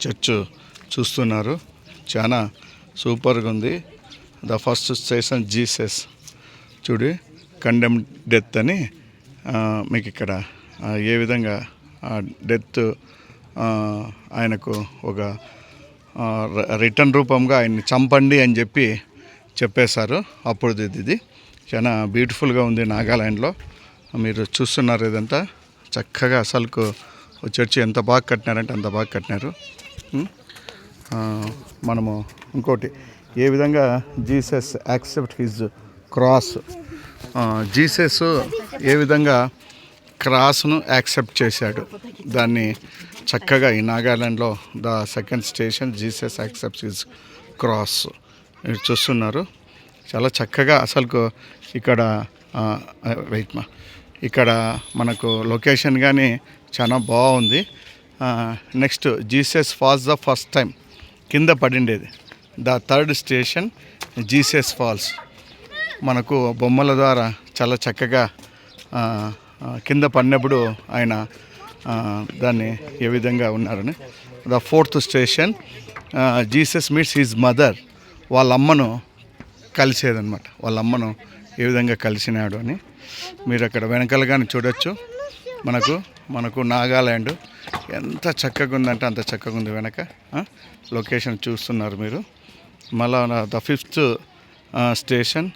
Church చూస్తున్నారు. చాలా సూపర్గా ఉంది. ద ఫస్ట్ స్టేషన్ జీసస్ చూడు, కండెమ్ డెత్ అని మీకు ఇక్కడ ఏ విధంగా డెత్ ఆయనకు ఒక రిటర్న్ రూపంగా ఆయన్ని చంపండి అని చెప్పేశారు. అప్పుడు ఇది చాలా బ్యూటిఫుల్గా ఉంది. నాగాలాండ్లో మీరు చూస్తున్నారు. ఇదంతా చక్కగా అసలుకు చర్చి ఎంత బాగా కట్టినారంటే అంత బాగా కట్టినారు. మనము ఇంకోటి ఏ విధంగా Jesus accept his cross, Jesus ఏ విధంగా క్రాస్ను యాక్సెప్ట్ చేశాడు, దాన్ని చక్కగా ఈ నాగాలాండ్లో the second station Jesus accepts his cross మీరు చూస్తున్నారు. చాలా చక్కగా అసలుకు ఇక్కడ ఇక్కడ మనకు లొకేషన్ కానీ చాలా బాగుంది. Next Jesus falls the first time కింద పడిండేది. The third station Jesus falls. మనకు బొమ్మల ద్వారా చాలా చక్కగా కింద పడినప్పుడు ఆయన దాన్ని ఏ విధంగా ఉన్నారని. The fourth station Jesus meets his mother. వాళ్ళ అమ్మను కలిసేదన్నమాట. వాళ్ళ అమ్మను ఏ విధంగా కలిసినాడు అని మీరు అక్కడ వెనకాలగానే చూడొచ్చు. మనకు నాగాలాండ్ ఎంత చక్కగా ఉందంటే అంత చక్కగా ఉంది. వెనక లొకేషన్ చూస్తున్నారు మీరు. మళ్ళా the fifth station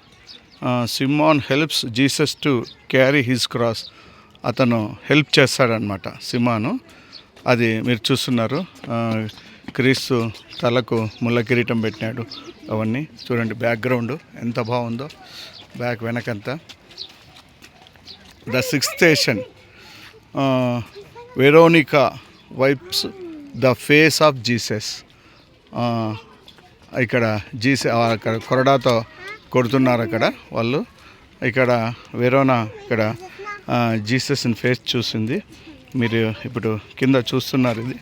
Simon helps Jesus to carry his cross. అతను హెల్ప్ చేస్తాడనమాట సిమాను. అది మీరు చూస్తున్నారు. క్రీస్తు తలకు ముళ్ళ కిరీటం పెట్టినాడు. అవన్నీ చూడండి. బ్యాక్గ్రౌండ్ ఎంత బాగుందో బ్యాక్ వెనకంతా. The sixth station Veronica wipes the face of Jesus. ఇక్కడ అక్కడ కొరడాతో కొడుతున్నారు అక్కడ వాళ్ళు. ఇక్కడ వెరోనా ఇక్కడ జీసస్ని ఫేస్ చూసింది. మీరు ఇప్పుడు కింద చూస్తున్నారు. ఇది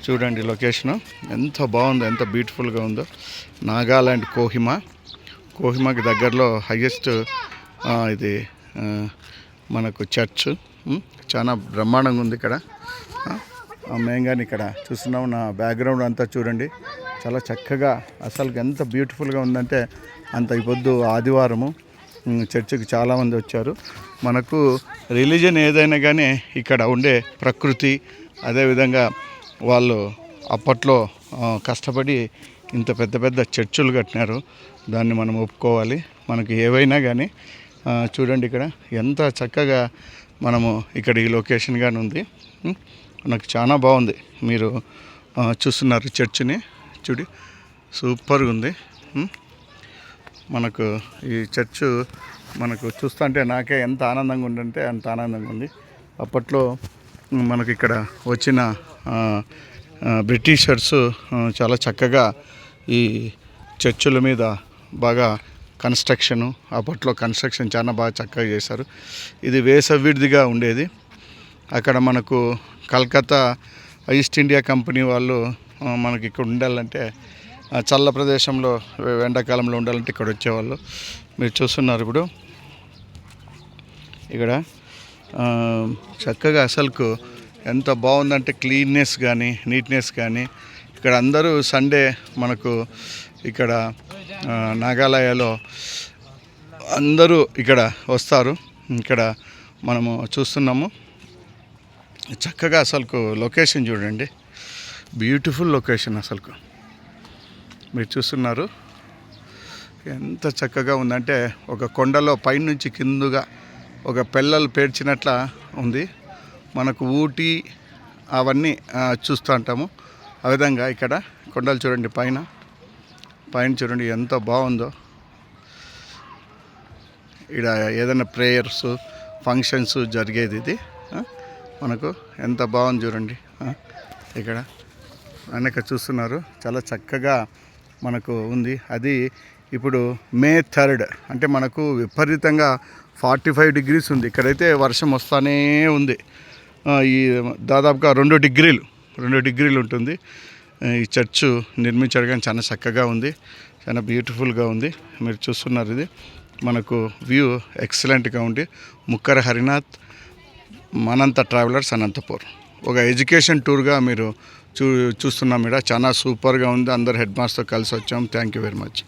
చూడండి లొకేషను ఎంత బాగుందో, ఎంత బ్యూటిఫుల్గా ఉందో. నాగాలాండ్ కోహిమాకి దగ్గరలో హయ్యెస్ట్ ఇది మనకు చర్చ్. చాలా బ్రహ్మాండంగా ఉంది ఇక్కడ. మేము కానీ ఇక్కడ చూస్తున్నాము. నా బ్యాక్గ్రౌండ్ అంతా చూడండి చాలా చక్కగా అసలు ఎంత బ్యూటిఫుల్గా ఉందంటే అంత. ఈ పొద్దు ఆదివారము చర్చికి చాలామంది వచ్చారు. మనకు రిలీజన్ ఏదైనా కానీ ఇక్కడ ఉండే ప్రకృతి, అదేవిధంగా వాళ్ళు అప్పట్లో కష్టపడి ఇంత పెద్ద పెద్ద చర్చులు కట్టినారు. దాన్ని మనం ఒప్పుకోవాలి. మనకి ఏవైనా కానీ చూడండి ఇక్కడ ఎంత చక్కగా మనము ఇక్కడ ఈ లొకేషన్ కానీ ఉంది. నాకు చాలా బాగుంది. మీరు చూస్తున్నారు చర్చిని చూడి సూపర్గా ఉంది. మనకు ఈ చర్చు మనకు చూస్తుంటే నాకే ఎంత ఆనందంగా ఉందంటే అంత ఆనందంగా ఉంది. అప్పట్లో మనకి ఇక్కడ వచ్చిన బ్రిటిషర్స్ చాలా చక్కగా ఈ చర్చుల మీద బాగా అప్పట్లో కన్స్ట్రక్షన్ చాలా బాగా చక్కగా చేశారు. ఇది వేసవిడిదిగా ఉండేది. అక్కడ మనకు కలకత్తా ఈస్ట్ ఇండియా కంపెనీ వాళ్ళు మనకి ఇక్కడ ఉండాలంటే చల్ల ప్రదేశంలో ఎండాకాలంలో ఉండాలంటే ఇక్కడ వచ్చేవాళ్ళు. మీరు చూస్తున్నారు ఇప్పుడు ఇక్కడ చక్కగా అసలుకు ఎంత బాగుందంటే క్లీన్నెస్ కానీ నీట్నెస్ కానీ. ఇక్కడ అందరూ సండే మనకు ఇక్కడ నాగాలయలో అందరూ ఇక్కడ వస్తారు. ఇక్కడ మనము చూస్తున్నాము చక్కగా అసలుకు లొకేషన్ చూడండి. బ్యూటిఫుల్ లొకేషన్ అసలుకు మీరు చూస్తున్నారు. ఎంత చక్కగా ఉందంటే ఒక కొండలో పైనుంచి కిందుగా ఒక పిల్లలు పేర్చినట్ల ఉంది. మనకు ఊటీ అవన్నీ చూస్తూ ఉంటాము. ఆ విధంగా ఇక్కడ కొండలు చూడండి. పైన చూడండి ఎంత బాగుందో. ఇక్కడ ఏదైనా ప్రేయర్స్ ఫంక్షన్స్ జరిగేది ఇది. మనకు ఎంత బాగుంది చూడండి. ఇక్కడ వెనక చూస్తున్నారు చాలా చక్కగా మనకు ఉంది. అది ఇప్పుడు May 3 అంటే మనకు విపరీతంగా 45 degrees ఉంది. ఇక్కడైతే వర్షం వస్తూనే ఉంది. ఈ దాదాపుగా 2 డిగ్రీలు ఉంటుంది. ఈ చర్చు నిర్మించడం కానీ చాలా చక్కగా ఉంది. చాలా బ్యూటిఫుల్గా ఉంది. మీరు చూస్తున్నారు. ఇది మనకు వ్యూ ఎక్సలెంట్గా ఉంది. ముక్కర హరినాథ్ మనంత ట్రావెలర్స్ అనంతపూర్. ఒక ఎడ్యుకేషన్ టూర్గా మీరు చూస్తున్నాం ఇక్కడ చాలా సూపర్గా ఉంది. అందరు హెడ్ మాస్టర్ కలిసి వచ్చాం. Thank you very much.